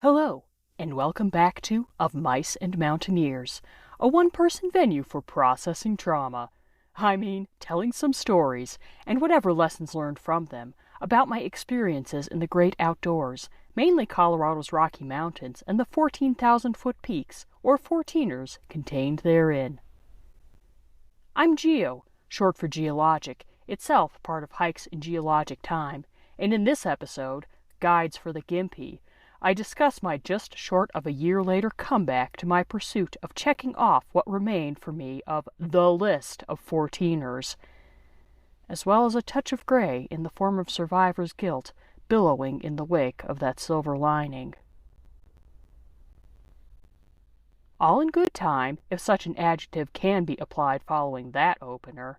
Hello, and welcome back to Of Mice and Mountaineers, a one-person venue for processing trauma. I mean, telling some stories, and whatever lessons learned from them, about my experiences in the great outdoors, mainly Colorado's Rocky Mountains and the 14,000-foot peaks, or 14ers, contained therein. I'm Geo, short for geologic, itself part of Hikes in Geologic Time, and in this episode, Guides for the Gimpy, I discuss my just short of a year later comeback to my pursuit of checking off what remained for me of the list of 14ers, as well as a touch of gray in the form of survivor's guilt billowing in the wake of that silver lining. All in good time, if such an adjective can be applied following that opener.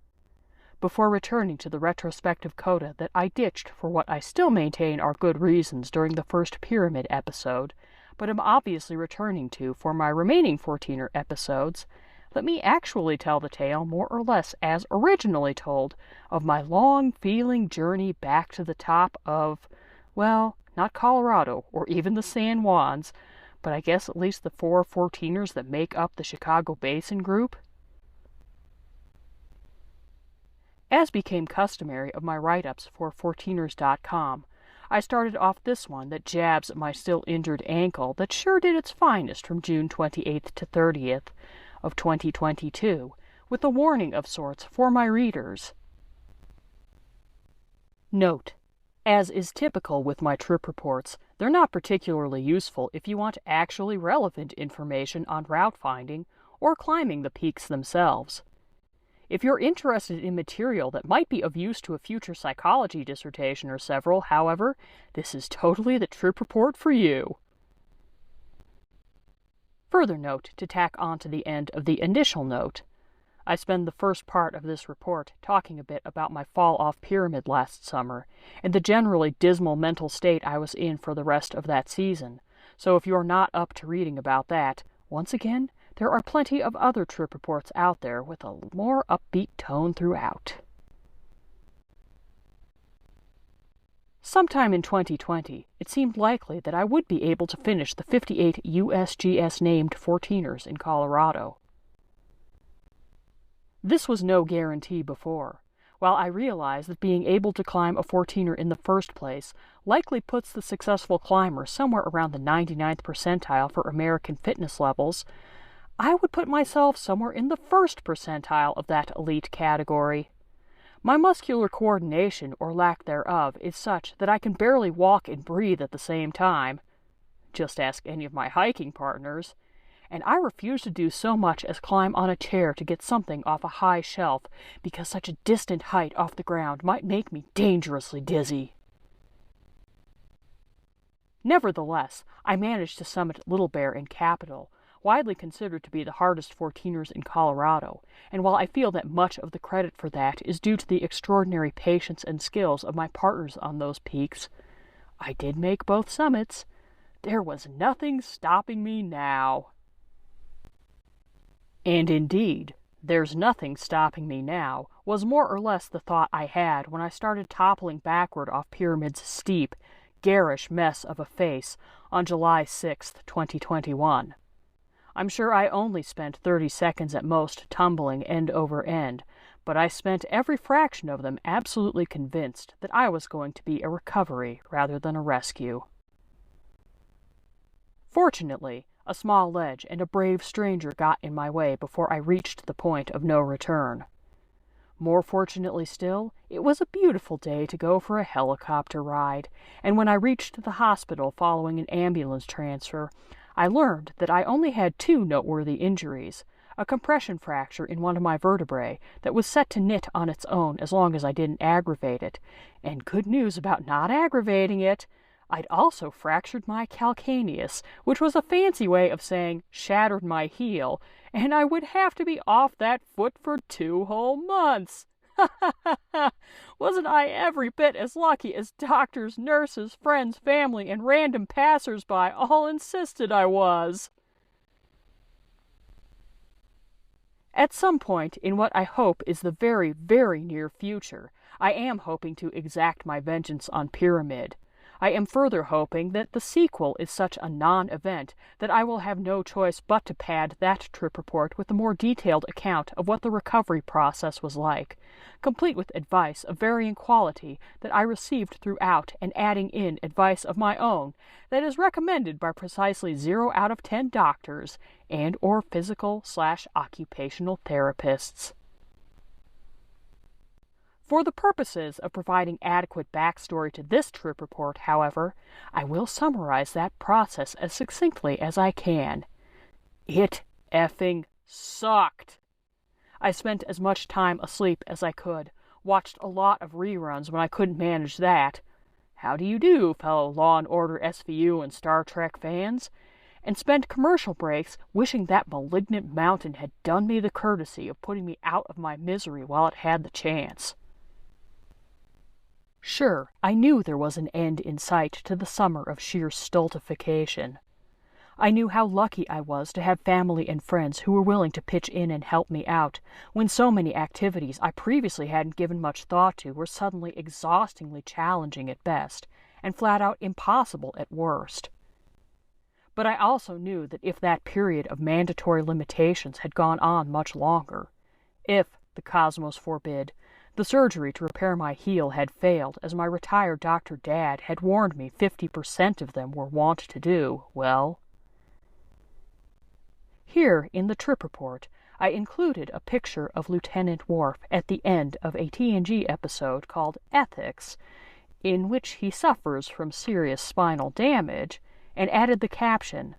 Before returning to the retrospective coda that I ditched for what I still maintain are good reasons during the first Pyramid episode, but am obviously returning to for my remaining 14er episodes, let me actually tell the tale more or less as originally told of my long-feeling journey back to the top of, well, not Colorado or even the San Juans, but I guess at least the 4 14ers that make up the Chicago Basin group. As became customary of my write-ups for 14ers.com, I started off this one that jabs at my still injured ankle that sure did its finest from June 28th to 30th of 2022, with a warning of sorts for my readers. Note: as is typical with my trip reports, they're not particularly useful if you want actually relevant information on route finding or climbing the peaks themselves. If you're interested in material that might be of use to a future psychology dissertation or several, however, this is totally the trip report for you. Further note to tack on to the end of the initial note. I spend the first part of this report talking a bit about my fall off pyramid last summer, and the generally dismal mental state I was in for the rest of that season, so if you're not up to reading about that, once again, there are plenty of other trip reports out there with a more upbeat tone throughout. Sometime in 2020, it seemed likely that I would be able to finish the 58 USGS-named 14ers in Colorado. This was no guarantee before. While I realize that being able to climb a 14er in the first place likely puts the successful climber somewhere around the 99th percentile for American fitness levels, I would put myself somewhere in the first percentile of that elite category. My muscular coordination, or lack thereof, is such that I can barely walk and breathe at the same time. Just ask any of my hiking partners. And I refuse to do so much as climb on a chair to get something off a high shelf, because such a distant height off the ground might make me dangerously dizzy. Nevertheless, I managed to summit Little Bear in Capitol, widely considered to be the hardest 14ers in Colorado, and while I feel that much of the credit for that is due to the extraordinary patience and skills of my partners on those peaks, I did make both summits. There was nothing stopping me now. And indeed, "there's nothing stopping me now" was more or less the thought I had when I started toppling backward off Pyramid's steep, garish mess of a face on July 6th, 2021. I'm sure I only spent 30 seconds at most tumbling end over end, but I spent every fraction of them absolutely convinced that I was going to be a recovery rather than a rescue. Fortunately, a small ledge and a brave stranger got in my way before I reached the point of no return. More fortunately still, it was a beautiful day to go for a helicopter ride, and when I reached the hospital following an ambulance transfer, I learned that I only had 2 noteworthy injuries, a compression fracture in one of my vertebrae that was set to knit on its own as long as I didn't aggravate it, and good news about not aggravating it, I'd also fractured my calcaneus, which was a fancy way of saying shattered my heel, and I would have to be off that foot for 2 whole months. Wasn't I every bit as lucky as doctors, nurses, friends, family, and random passers-by all insisted I was? At some point in what I hope is the very, very near future, I am hoping to exact my vengeance on Pyramid. I am further hoping that the sequel is such a non-event that I will have no choice but to pad that trip report with a more detailed account of what the recovery process was like, complete with advice of varying quality that I received throughout and adding in advice of my own that is recommended by precisely 0 out of 10 doctors and or physical/occupational therapists. For the purposes of providing adequate backstory to this trip report, however, I will summarize that process as succinctly as I can. It effing sucked. I spent as much time asleep as I could, watched a lot of reruns when I couldn't manage that. How do you do, fellow Law and Order SVU and Star Trek fans? And spent commercial breaks wishing that malignant mountain had done me the courtesy of putting me out of my misery while it had the chance. Sure, I knew there was an end in sight to the summer of sheer stultification. I knew how lucky I was to have family and friends who were willing to pitch in and help me out, when so many activities I previously hadn't given much thought to were suddenly exhaustingly challenging at best, and flat out impossible at worst. But I also knew that if that period of mandatory limitations had gone on much longer, if, the cosmos forbid, the surgery to repair my heel had failed, as my retired Dr. Dad had warned me 50% of them were wont to do, well... Here, in the trip report, I included a picture of Lieutenant Worf at the end of a TNG episode called Ethics, in which he suffers from serious spinal damage, and added the caption,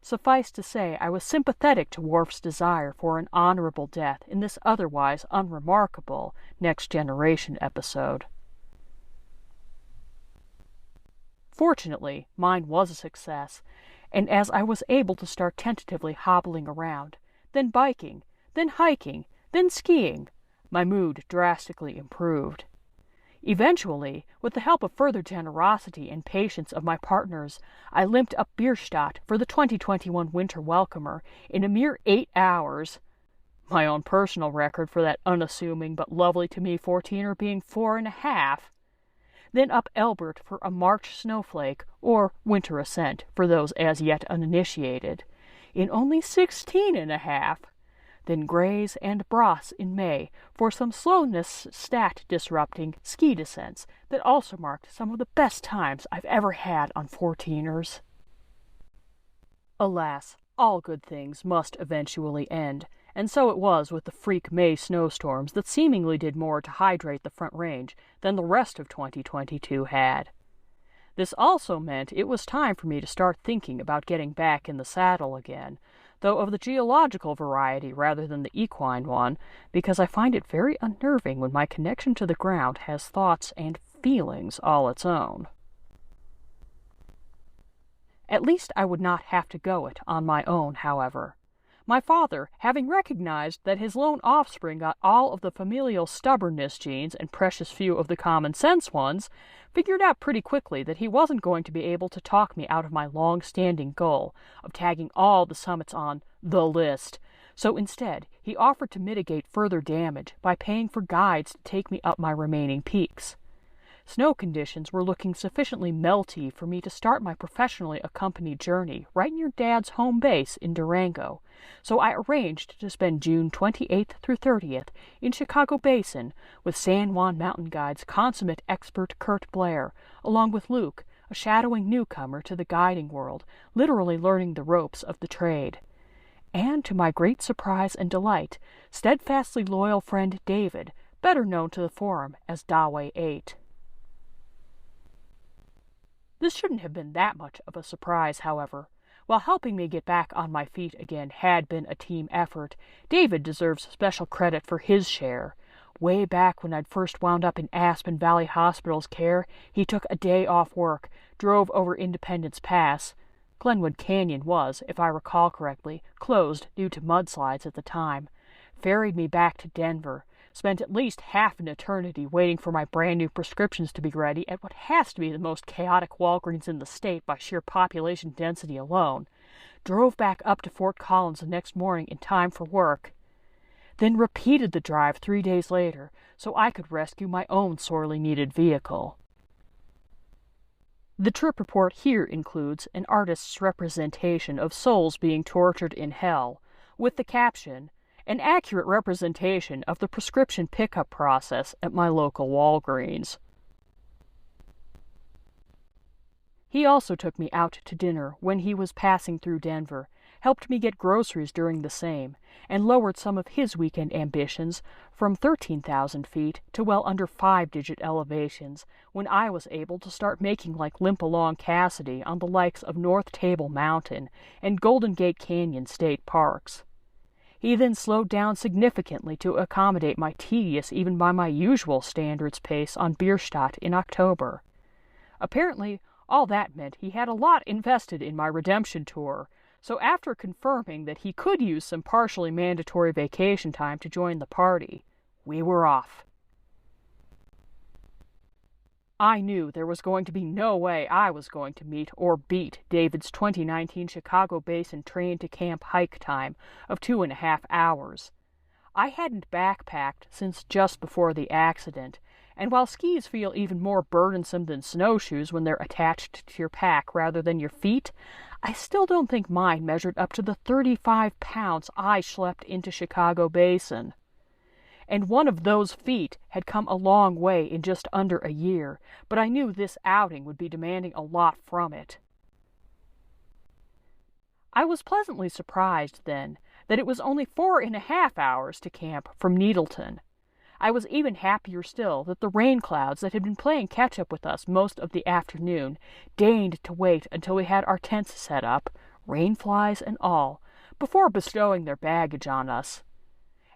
"Suffice to say, I was sympathetic to Worf's desire for an honorable death in this otherwise unremarkable Next Generation episode." Fortunately, mine was a success, and as I was able to start tentatively hobbling around, then biking, then hiking, then skiing, my mood drastically improved. Eventually, with the help of further generosity and patience of my partners, I limped up Bierstadt for the 2021 Winter Welcomer in a mere 8 hours, my own personal record for that unassuming but lovely to me 14er being 4.5, then up Elbert for a March snowflake, or winter ascent for those as yet uninitiated, in only 16.5, then Grays and Bross in May for some slowness stat-disrupting ski descents that also marked some of the best times I've ever had on 14ers. Alas, all good things must eventually end, and so it was with the freak May snowstorms that seemingly did more to hydrate the Front Range than the rest of 2022 had. This also meant it was time for me to start thinking about getting back in the saddle again, though of the geological variety rather than the equine one, because I find it very unnerving when my connection to the ground has thoughts and feelings all its own. At least I would not have to go it on my own, however. My father, having recognized that his lone offspring got all of the familial stubbornness genes and precious few of the common sense ones, figured out pretty quickly that he wasn't going to be able to talk me out of my long-standing goal of tagging all the summits on the list. So instead, he offered to mitigate further damage by paying for guides to take me up my remaining peaks. Snow conditions were looking sufficiently melty for me to start my professionally accompanied journey right near Dad's home base in Durango, so I arranged to spend June 28th through 30th in Chicago Basin with San Juan Mountain Guide's consummate expert Kurt Blair, along with Luke, a shadowing newcomer to the guiding world, literally learning the ropes of the trade. And to my great surprise and delight, steadfastly loyal friend David, better known to the forum as Dawei 8. This shouldn't have been that much of a surprise, however. While helping me get back on my feet again had been a team effort, David deserves special credit for his share. Way back when I'd first wound up in Aspen Valley Hospital's care, he took a day off work, drove over Independence Pass. Glenwood Canyon was, if I recall correctly, closed due to mudslides at the time, ferried me back to Denver, spent at least half an eternity waiting for my brand new prescriptions to be ready at what has to be the most chaotic Walgreens in the state by sheer population density alone, drove back up to Fort Collins the next morning in time for work, then repeated the drive 3 days later so I could rescue my own sorely needed vehicle. The trip report here includes an artist's representation of souls being tortured in hell, with the caption, "An accurate representation of the prescription pickup process at my local Walgreens." He also took me out to dinner when he was passing through Denver, helped me get groceries during the same, and lowered some of his weekend ambitions from 13,000 feet to well under 5-digit elevations when I was able to start making like Limp Along Cassidy on the likes of North Table Mountain and Golden Gate Canyon State Parks. He then slowed down significantly to accommodate my tedious, even by my usual standards, pace on Bierstadt in October. Apparently, all that meant he had a lot invested in my redemption tour, so after confirming that he could use some partially mandatory vacation time to join the party, we were off. I knew there was going to be no way I was going to meet or beat David's 2019 Chicago Basin train-to-camp hike time of 2.5 hours. I hadn't backpacked since just before the accident, and while skis feel even more burdensome than snowshoes when they're attached to your pack rather than your feet, I still don't think mine measured up to the 35 pounds I schlepped into Chicago Basin. And one of those feet had come a long way in just under a year, but I knew this outing would be demanding a lot from it. I was pleasantly surprised, then, that it was only 4.5 hours to camp from Needleton. I was even happier still that the rain clouds that had been playing catch-up with us most of the afternoon deigned to wait until we had our tents set up, rainflies and all, before bestowing their baggage on us.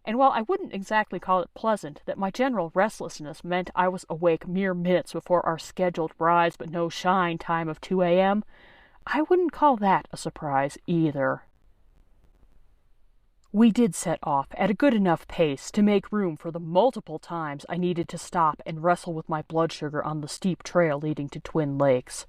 And while I wouldn't exactly call it pleasant that my general restlessness meant I was awake mere minutes before our scheduled rise but no shine time of 2 a.m., I wouldn't call that a surprise either. We did set off at a good enough pace to make room for the multiple times I needed to stop and wrestle with my blood sugar on the steep trail leading to Twin Lakes.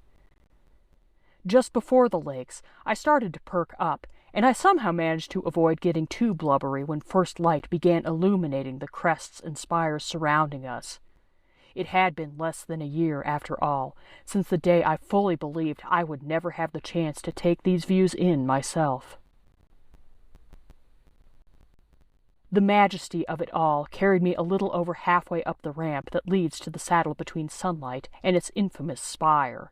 Just before the lakes, I started to perk up, and I somehow managed to avoid getting too blubbery when first light began illuminating the crests and spires surrounding us. It had been less than a year, after all, since the day I fully believed I would never have the chance to take these views in myself. The majesty of it all carried me a little over halfway up the ramp that leads to the saddle between Sunlight and its infamous spire.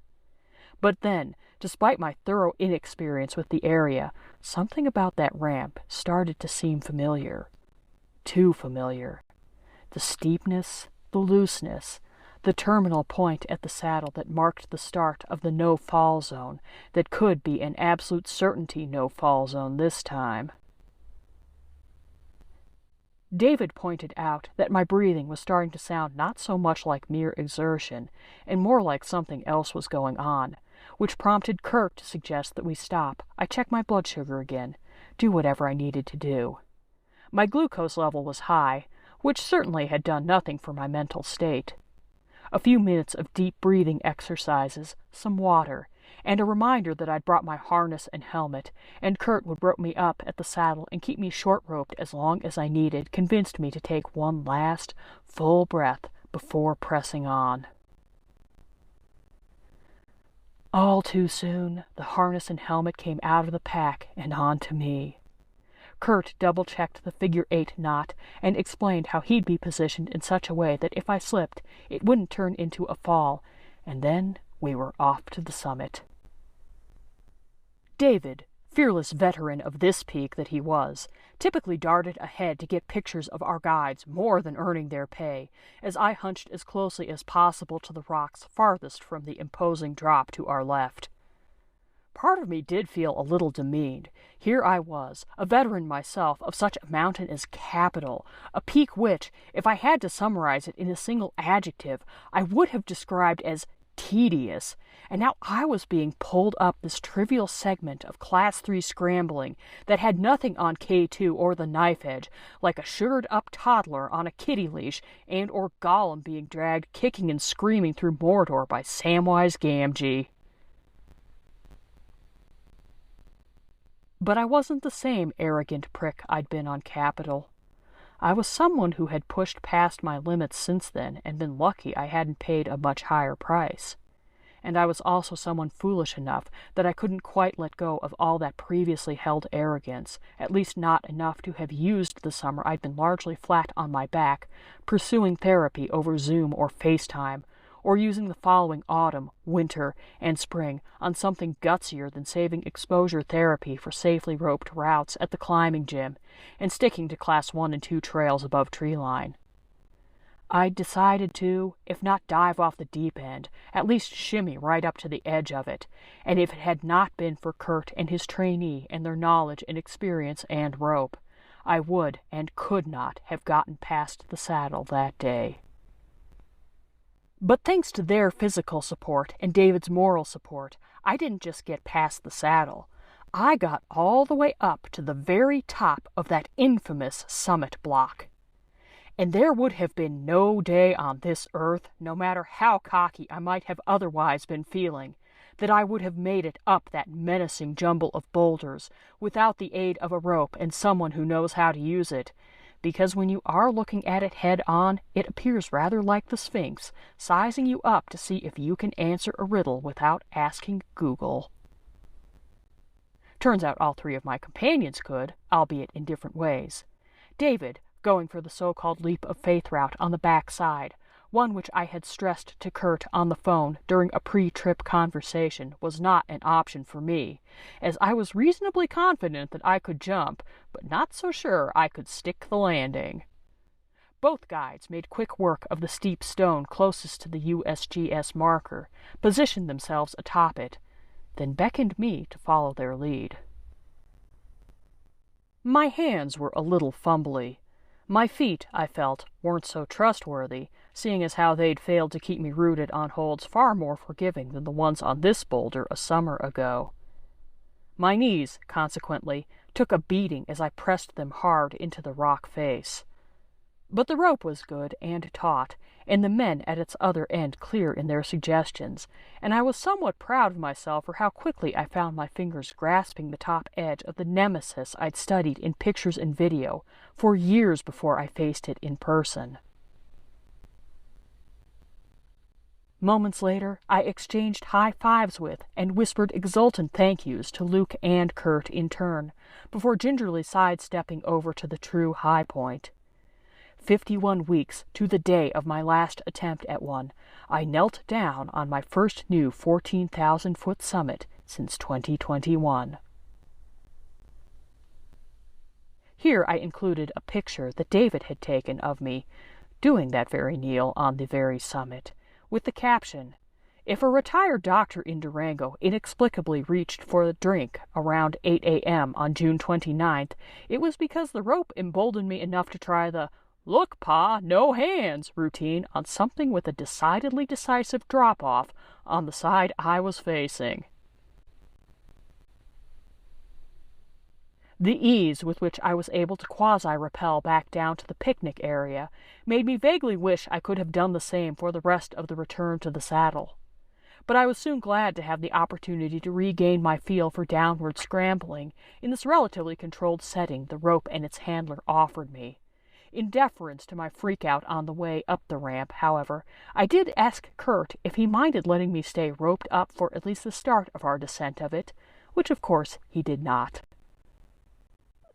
But then, despite my thorough inexperience with the area, something about that ramp started to seem familiar. Too familiar. The steepness, the looseness, the terminal point at the saddle that marked the start of the no-fall zone that could be an absolute certainty no-fall zone this time. David pointed out that my breathing was starting to sound not so much like mere exertion, and more like something else was going on, which prompted Kirk to suggest that we stop. I check my blood sugar again, do whatever I needed to do. My glucose level was high, which certainly had done nothing for my mental state. A few minutes of deep breathing exercises, some water, and a reminder that I'd brought my harness and helmet, and Kurt would rope me up at the saddle and keep me short-roped as long as I needed, convinced me to take one last, full breath before pressing on. All too soon, the harness and helmet came out of the pack and onto me. Kurt double-checked the figure-8 knot and explained how he'd be positioned in such a way that if I slipped, it wouldn't turn into a fall, and then we were off to the summit. David, fearless veteran of this peak that he was, typically darted ahead to get pictures of our guides more than earning their pay, as I hunched as closely as possible to the rocks farthest from the imposing drop to our left. Part of me did feel a little demeaned. Here I was, a veteran myself of such a mountain as Capitol, a peak which, if I had to summarize it in a single adjective, I would have described as tedious, and now I was being pulled up this trivial segment of Class 3 scrambling that had nothing on K2 or the knife edge, like a sugared-up toddler on a kitty leash and or Gollum being dragged kicking and screaming through Mordor by Samwise Gamgee. But I wasn't the same arrogant prick I'd been on Capitol. I was someone who had pushed past my limits since then and been lucky I hadn't paid a much higher price. and I was also someone foolish enough that I couldn't quite let go of all that previously held arrogance, at least not enough to have used the summer I'd been largely flat on my back, pursuing therapy over Zoom or FaceTime, or using the following autumn, winter, and spring on something gutsier than saving exposure therapy for safely roped routes at the climbing gym and sticking to Class 1 and 2 trails above treeline. I'd decided to, if not dive off the deep end, at least shimmy right up to the edge of it, and if it had not been for Kurt and his trainee and their knowledge and experience and rope, I would and could not have gotten past the saddle that day. But thanks to their physical support and David's moral support, I didn't just get past the saddle. I got all the way up to the very top of that infamous summit block. And there would have been no day on this earth, no matter how cocky I might have otherwise been feeling, that I would have made it up that menacing jumble of boulders without the aid of a rope and someone who knows how to use it, because when you are looking at it head-on, it appears rather like the Sphinx, sizing you up to see if you can answer a riddle without asking Google. Turns out all three of my companions could, albeit in different ways. David, going for the so-called leap of faith route on the back side, one which I had stressed to Kurt on the phone during a pre-trip conversation, was not an option for me, as I was reasonably confident that I could jump, but not so sure I could stick the landing. Both guides made quick work of the steep stone closest to the USGS marker, positioned themselves atop it, then beckoned me to follow their lead. My hands were a little fumbly. My feet, I felt, weren't so trustworthy, seeing as how they'd failed to keep me rooted on holds far more forgiving than the ones on this boulder a summer ago. My knees, consequently, took a beating as I pressed them hard into the rock face. But the rope was good and taut, and the men at its other end clear in their suggestions, and I was somewhat proud of myself for how quickly I found my fingers grasping the top edge of the nemesis I'd studied in pictures and video for years before I faced it in person. Moments later, I exchanged high fives with and whispered exultant thank yous to Luke and Kurt in turn, before gingerly sidestepping over to the true high point. 51 weeks to the day of my last attempt at one, I knelt down on my first new 14,000-foot summit since 2021. Here I included a picture that David had taken of me, doing that very kneel on the very summit, with the caption, "If a retired doctor in Durango inexplicably reached for a drink around 8 a.m. on June 29th, it was because the rope emboldened me enough to try the 'Look, Pa, no hands' routine on something with a decidedly decisive drop-off on the side I was facing." The ease with which I was able to quasi-rappel back down to the picnic area made me vaguely wish I could have done the same for the rest of the return to the saddle. But I was soon glad to have the opportunity to regain my feel for downward scrambling in this relatively controlled setting the rope and its handler offered me. In deference to my freak-out on the way up the ramp, however, I did ask Kurt if he minded letting me stay roped up for at least the start of our descent of it, which of course he did not.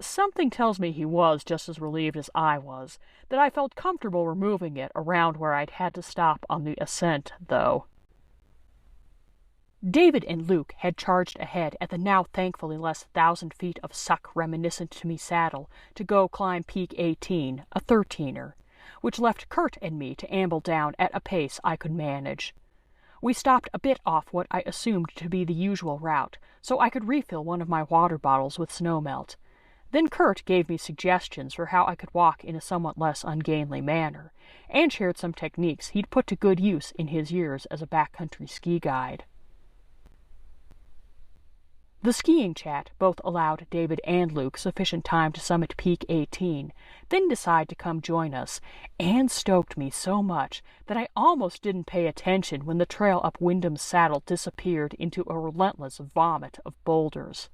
Something tells me he was just as relieved as I was, that I felt comfortable removing it around where I'd had to stop on the ascent, though. David and Luke had charged ahead at the now thankfully less 1,000 feet of suck reminiscent to me saddle to go climb Peak 18, a 13er, which left Kurt and me to amble down at a pace I could manage. We stopped a bit off what I assumed to be the usual route, so I could refill one of my water bottles with snowmelt. Then Kurt gave me suggestions for how I could walk in a somewhat less ungainly manner, and shared some techniques he'd put to good use in his years as a backcountry ski guide. The skiing chat both allowed David and Luke sufficient time to summit Peak 18, then decide to come join us, and stoked me so much that I almost didn't pay attention when the trail up Wyndham's Saddle disappeared into a relentless vomit of boulders.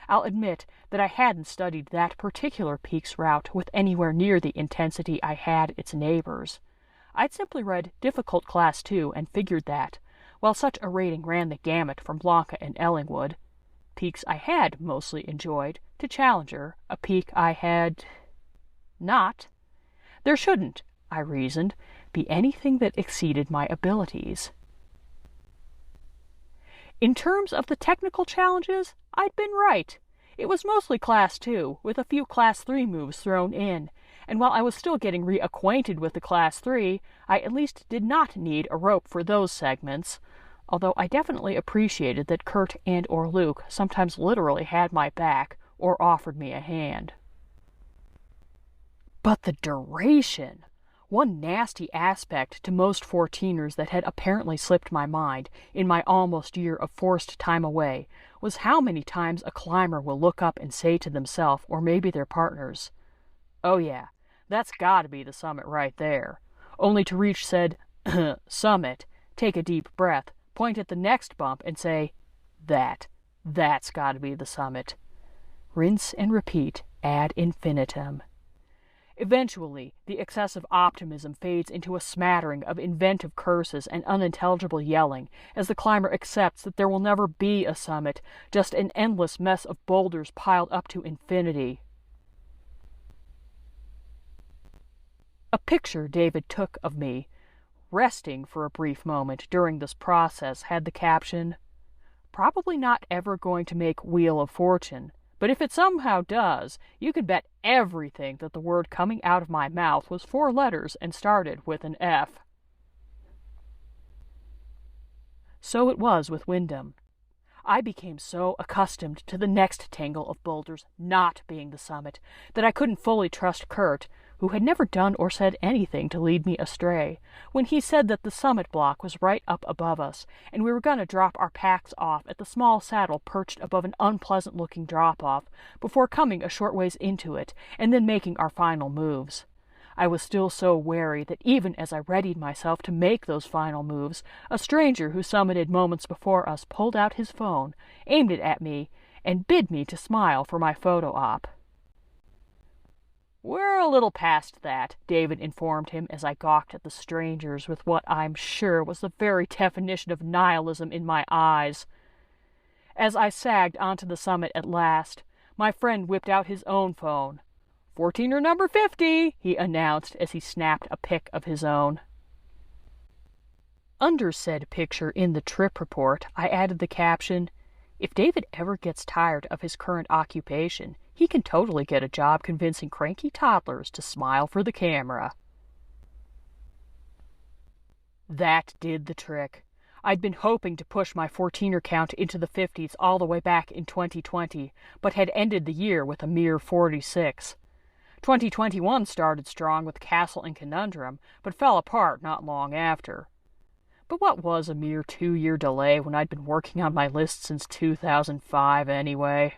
I'll admit that I hadn't studied that particular peak's route with anywhere near the intensity I had its neighbors. I'd simply read Difficult Class 2 and figured that, While such a rating ran the gamut from Blanca and Ellingwood, peaks I had mostly enjoyed, to Challenger, a peak I had not. There shouldn't, I reasoned, be anything that exceeded my abilities. In terms of the technical challenges, I'd been right. It was mostly Class 2, with a few Class 3 moves thrown in, and while I was still getting reacquainted with the Class 3, I at least did not need a rope for those segments, although I definitely appreciated that Kurt and or Luke sometimes literally had my back or offered me a hand. But the duration! One nasty aspect to most 14ers that had apparently slipped my mind in my almost year of forced time away was how many times a climber will look up and say to themselves or maybe their partners, "Oh yeah, that's gotta be the summit right there," only to reach said summit, take a deep breath, point at the next bump and say, That's gotta be the summit. Rinse and repeat ad infinitum. Eventually, the excessive optimism fades into a smattering of inventive curses and unintelligible yelling as the climber accepts that there will never be a summit, just an endless mess of boulders piled up to infinity. A picture David took of me, resting for a brief moment during this process, had the caption, "Probably not ever going to make Wheel of Fortune, but if it somehow does, you can bet everything that the word coming out of my mouth was 4 letters and started with an F." So it was with Wyndham. I became so accustomed to the next tangle of boulders not being the summit that I couldn't fully trust Kurt, who had never done or said anything to lead me astray, when he said that the summit block was right up above us, and we were going to drop our packs off at the small saddle perched above an unpleasant-looking drop-off, before coming a short ways into it, and then making our final moves. I was still so wary that even as I readied myself to make those final moves, a stranger who summited moments before us pulled out his phone, aimed it at me, and bid me to smile for my photo op. "We're a little past that," David informed him as I gawked at the strangers with what I'm sure was the very definition of nihilism in my eyes. As I sagged onto the summit at last, my friend whipped out his own phone. "14er number 50, he announced as he snapped a pic of his own. Under said picture in the trip report, I added the caption, "If David ever gets tired of his current occupation, he can totally get a job convincing cranky toddlers to smile for the camera." That did the trick. I'd been hoping to push my 14er count into the 50s all the way back in 2020, but had ended the year with a mere 46. 2021 started strong with Castle and Conundrum, but fell apart not long after. But what was a mere 2-year delay when I'd been working on my list since 2005 anyway?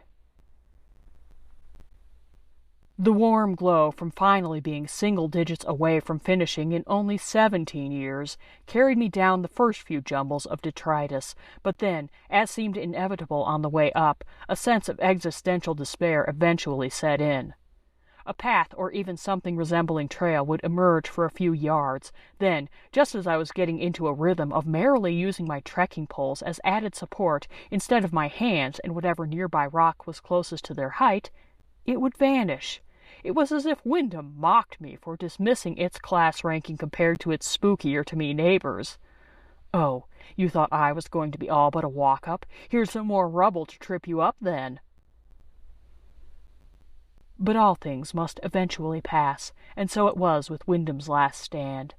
The warm glow from finally being single digits away from finishing in only 17 years carried me down the first few jumbles of detritus, but then, as seemed inevitable on the way up, a sense of existential despair eventually set in. A path or even something resembling trail would emerge for a few yards, then, just as I was getting into a rhythm of merrily using my trekking poles as added support instead of my hands and whatever nearby rock was closest to their height, it would vanish. It was as if Wyndham mocked me for dismissing its class ranking compared to its spookier-to-me neighbors. "Oh, you thought I was going to be all but a walk-up? Here's some more rubble to trip you up, then." But all things must eventually pass, and so it was with Wyndham's last stand.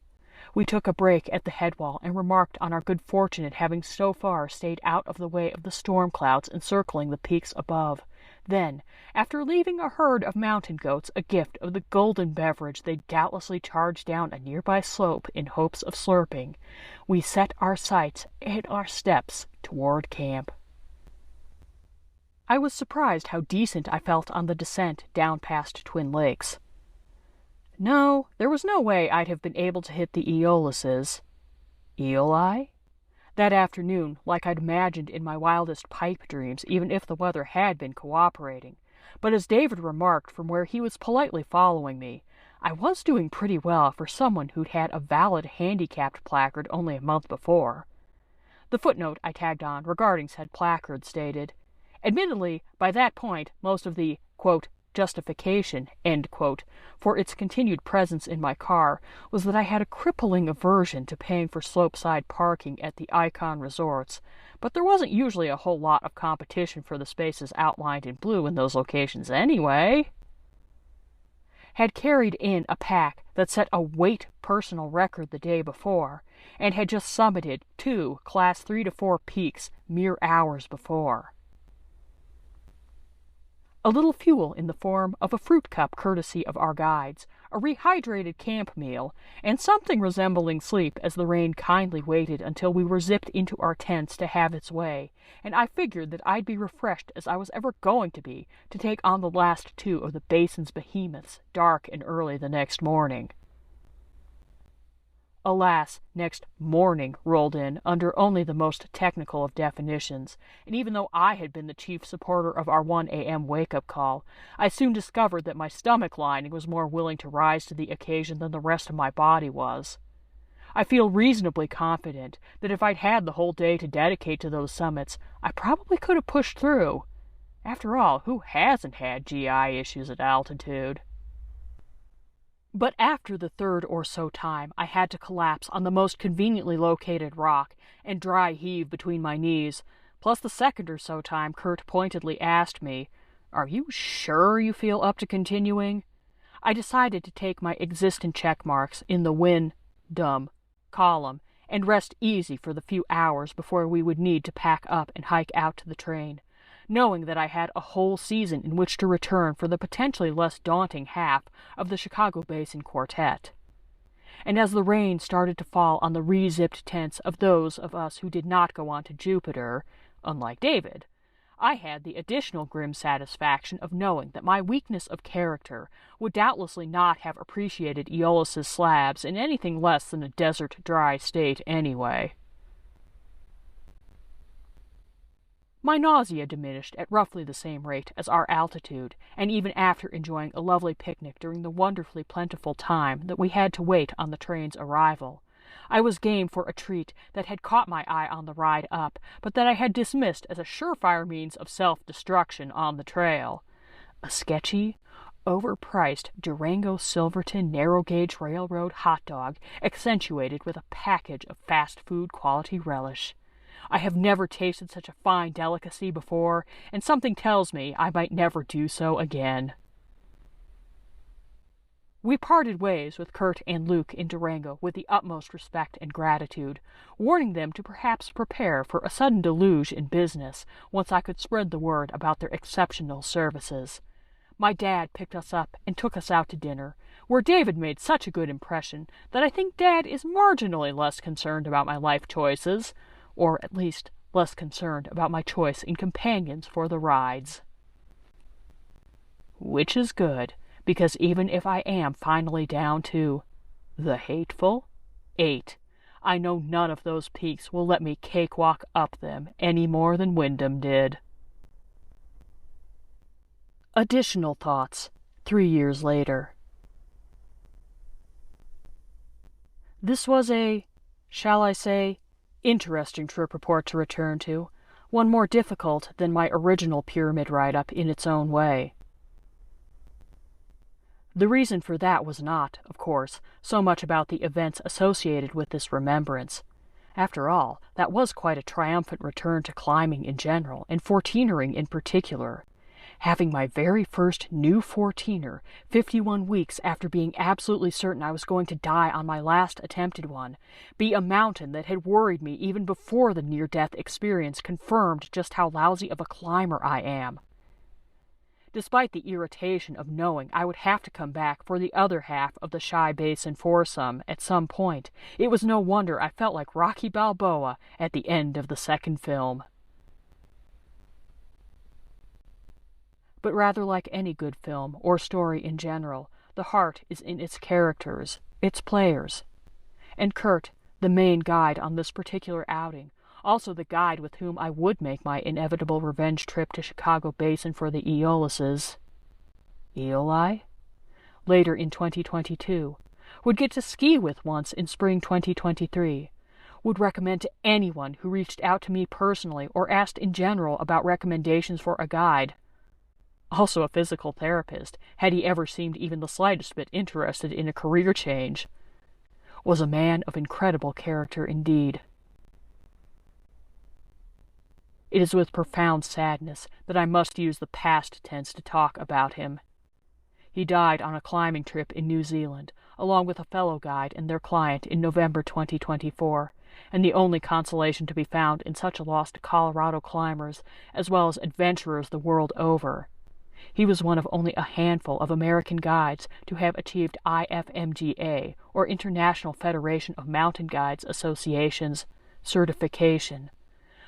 We took a break at the headwall and remarked on our good fortune at having so far stayed out of the way of the storm clouds encircling the peaks above. Then, after leaving a herd of mountain goats a gift of the golden beverage they'd doubtlessly charged down a nearby slope in hopes of slurping, we set our sights and our steps toward camp. I was surprised how decent I felt on the descent down past Twin Lakes. No, there was no way I'd have been able to hit the Aeoluses. Eoli? That afternoon, like I'd imagined in my wildest pipe dreams, even if the weather had been cooperating. But as David remarked from where he was politely following me, I was doing pretty well for someone who'd had a valid handicapped placard only a month before. The footnote I tagged on regarding said placard stated, admittedly, by that point, most of the, quote, justification, end quote, for its continued presence in my car was that I had a crippling aversion to paying for slopeside parking at the Icon resorts, but there wasn't usually a whole lot of competition for the spaces outlined in blue in those locations anyway. Had carried in a pack that set a weight personal record the day before, and had just summited 2 Class 3 to 4 peaks mere hours before. A little fuel in the form of a fruit cup courtesy of our guides, a rehydrated camp meal, and something resembling sleep as the rain kindly waited until we were zipped into our tents to have its way, and I figured that I'd be refreshed as I was ever going to be to take on the last 2 of the basin's behemoths, dark and early the next morning. Alas, next morning rolled in under only the most technical of definitions, and even though I had been the chief supporter of our 1 a.m. wake-up call, I soon discovered that my stomach lining was more willing to rise to the occasion than the rest of my body was. I feel reasonably confident that if I'd had the whole day to dedicate to those summits, I probably could have pushed through. After all, who hasn't had GI issues at altitude? But after the third or so time, I had to collapse on the most conveniently located rock and dry heave between my knees, plus the second or so time Kurt pointedly asked me, "Are you sure you feel up to continuing?" I decided to take my existent check marks in the win-dum column and rest easy for the few hours before we would need to pack up and hike out to the train, knowing that I had a whole season in which to return for the potentially less daunting half of the Chicago Basin Quartet. And as the rain started to fall on the re-zipped tents of those of us who did not go on to Jupiter, unlike David, I had the additional grim satisfaction of knowing that my weakness of character would doubtlessly not have appreciated Aeolus's slabs in anything less than a desert dry state anyway. My nausea diminished at roughly the same rate as our altitude, and even after enjoying a lovely picnic during the wonderfully plentiful time that we had to wait on the train's arrival, I was game for a treat that had caught my eye on the ride up, but that I had dismissed as a surefire means of self-destruction on the trail. A sketchy, overpriced Durango-Silverton narrow-gauge railroad hot dog accentuated with a package of fast food quality relish. I have never tasted such a fine delicacy before, and something tells me I might never do so again. We parted ways with Kurt and Luke in Durango with the utmost respect and gratitude, warning them to perhaps prepare for a sudden deluge in business once I could spread the word about their exceptional services. My dad picked us up and took us out to dinner, where David made such a good impression that I think Dad is marginally less concerned about my life choices, or at least less concerned about my choice in companions for the rides. Which is good, because even if I am finally down to the hateful 8, I know none of those peaks will let me cakewalk up them any more than Wyndham did. Additional thoughts 3 years later. This was a, shall I say, interesting trip report to return to, one more difficult than my original pyramid write-up in its own way. The reason for that was not, of course, so much about the events associated with this remembrance. After all, that was quite a triumphant return to climbing in general, and 14ering in particular. Having my very first new 14er, 51 weeks after being absolutely certain I was going to die on my last attempted one, be a mountain that had worried me even before the near-death experience confirmed just how lousy of a climber I am. Despite the irritation of knowing I would have to come back for the other half of the Shy Basin foursome at some point, it was no wonder I felt like Rocky Balboa at the end of the second film. But rather like any good film, or story in general, the heart is in its characters, its players. And Kurt, the main guide on this particular outing, also the guide with whom I would make my inevitable revenge trip to Chicago Basin for the Aeoluses, Aeoli, later in 2022, would get to ski with once in spring 2023, would recommend to anyone who reached out to me personally or asked in general about recommendations for a guide. Also a physical therapist, had he ever seemed even the slightest bit interested in a career change. Was a man of incredible character indeed. It is with profound sadness that I must use the past tense to talk about him. He died on a climbing trip in New Zealand, along with a fellow guide and their client in November 2024, and the only consolation to be found in such a loss to Colorado climbers, as well as adventurers the world over. He was one of only a handful of American guides to have achieved IFMGA, or International Federation of Mountain Guides Associations, certification.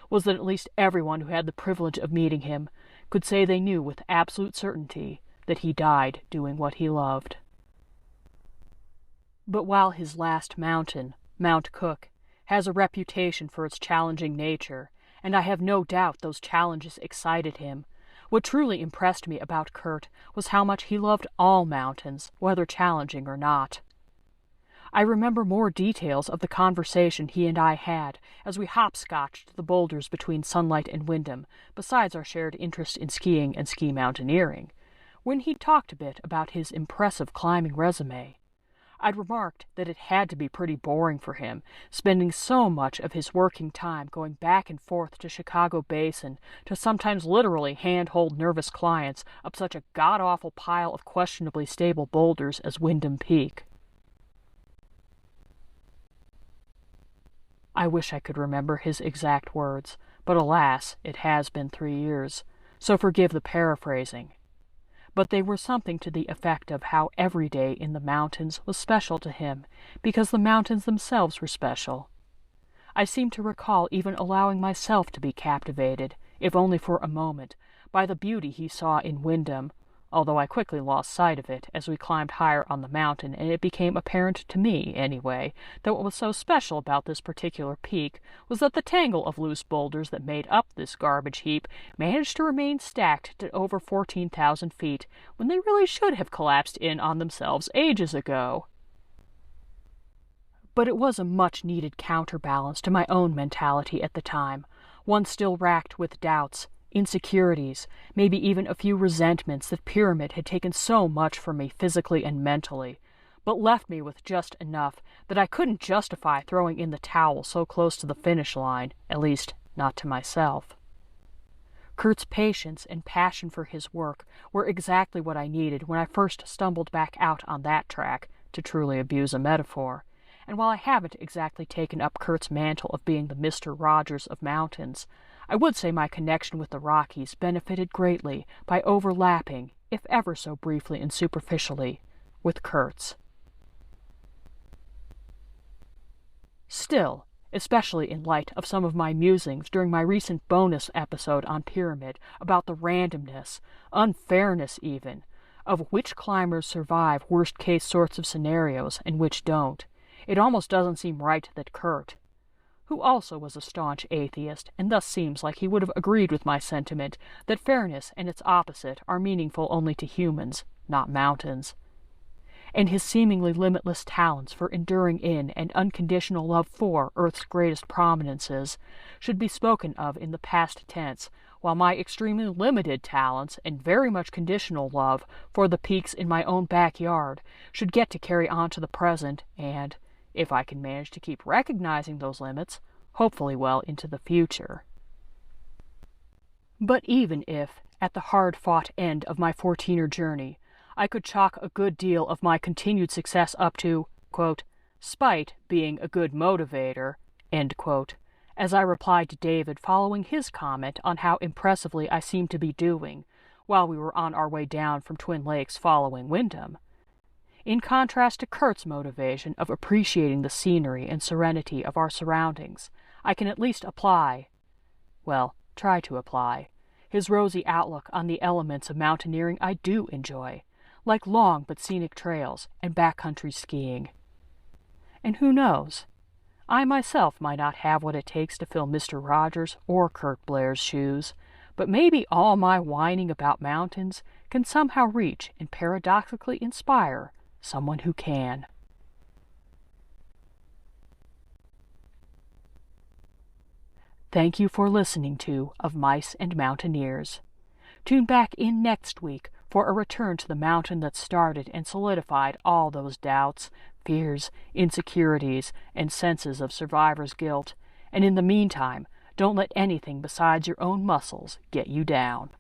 Was that at least everyone who had the privilege of meeting him could say they knew with absolute certainty that he died doing what he loved. But while his last mountain, Mount Cook, has a reputation for its challenging nature, and I have no doubt those challenges excited him, what truly impressed me about Kurt was how much he loved all mountains, whether challenging or not. I remember more details of the conversation he and I had as we hopscotched the boulders between Sunlight and Wyndham, besides our shared interest in skiing and ski mountaineering, when he talked a bit about his impressive climbing resume. I'd remarked that it had to be pretty boring for him, spending so much of his working time going back and forth to Chicago Basin to sometimes literally hand-hold nervous clients up such a god-awful pile of questionably stable boulders as Wyndham Peak. I wish I could remember his exact words, but alas, it has been 3 years, so forgive the paraphrasing. But they were something to the effect of how every day in the mountains was special to him, because the mountains themselves were special. I seem to recall even allowing myself to be captivated, if only for a moment, by the beauty he saw in Wyndham, although I quickly lost sight of it as we climbed higher on the mountain, and it became apparent to me, anyway, that what was so special about this particular peak was that the tangle of loose boulders that made up this garbage heap managed to remain stacked to over 14,000 feet, when they really should have collapsed in on themselves ages ago. But it was a much-needed counterbalance to my own mentality at the time, one still racked with doubts, insecurities, maybe even a few resentments that Pyramid had taken so much from me physically and mentally, but left me with just enough that I couldn't justify throwing in the towel so close to the finish line, at least not to myself. Kurt's patience and passion for his work were exactly what I needed when I first stumbled back out on that track, to truly abuse a metaphor, and while I haven't exactly taken up Kurt's mantle of being the Mr. Rogers of mountains, I would say my connection with the Rockies benefited greatly by overlapping, if ever so briefly and superficially, with Kurt's. Still, especially in light of some of my musings during my recent bonus episode on Pyramid about the randomness, unfairness even, of which climbers survive worst-case sorts of scenarios and which don't, it almost doesn't seem right that Kurt, who also was a staunch atheist, and thus seems like he would have agreed with my sentiment that fairness and its opposite are meaningful only to humans, not mountains, and his seemingly limitless talents for enduring in and unconditional love for Earth's greatest prominences should be spoken of in the past tense, while my extremely limited talents and very much conditional love for the peaks in my own backyard should get to carry on to the present and, if I can manage to keep recognizing those limits, hopefully well into the future. But even if, at the hard-fought end of my 14er journey, I could chalk a good deal of my continued success up to, quote, spite being a good motivator, end quote, as I replied to David following his comment on how impressively I seemed to be doing, while we were on our way down from Twin Lakes following Wyndham, in contrast to Kurt's motivation of appreciating the scenery and serenity of our surroundings, I can at least try to apply, his rosy outlook on the elements of mountaineering I do enjoy, like long but scenic trails and backcountry skiing. And who knows? I myself might not have what it takes to fill Mr. Rogers or Kurt Blair's shoes, but maybe all my whining about mountains can somehow reach and paradoxically inspire someone who can. Thank you for listening to Of Mice and Mountaineers. Tune back in next week for a return to the mountain that started and solidified all those doubts, fears, insecurities, and senses of survivor's guilt. And in the meantime, don't let anything besides your own muscles get you down.